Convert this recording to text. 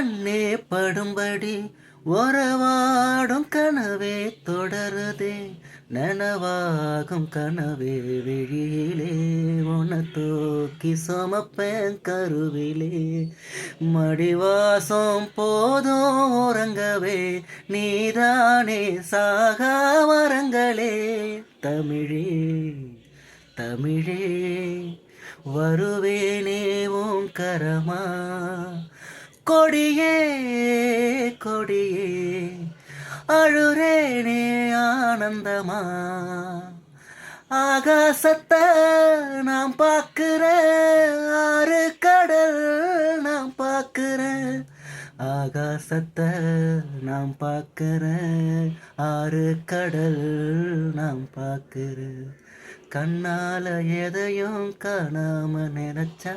கண்ணே படும்படி உறவாடும் கனவே தொடருதே நனவாகும் கனவே விழியிலே உன தூக்கி சுமப்பேன் கருவிலே மடிவாசம் போதும் உறங்கவே நீதானே சாகா வரங்களே தமிழே தமிழே வருவேனே உன் கரமா கொடியே கொடியே அழுறேனே ஆனந்தமா ஆகாசத்தை நாம் பார்க்கிறேன் ஆறு கடல் நாம் பார்க்கிறேன் ஆகாசத்தை நாம் பார்க்கிறேன் ஆறு கடல் நாம் பார்க்கிறேன் கண்ணால எதையும் காணாம நினைச்சா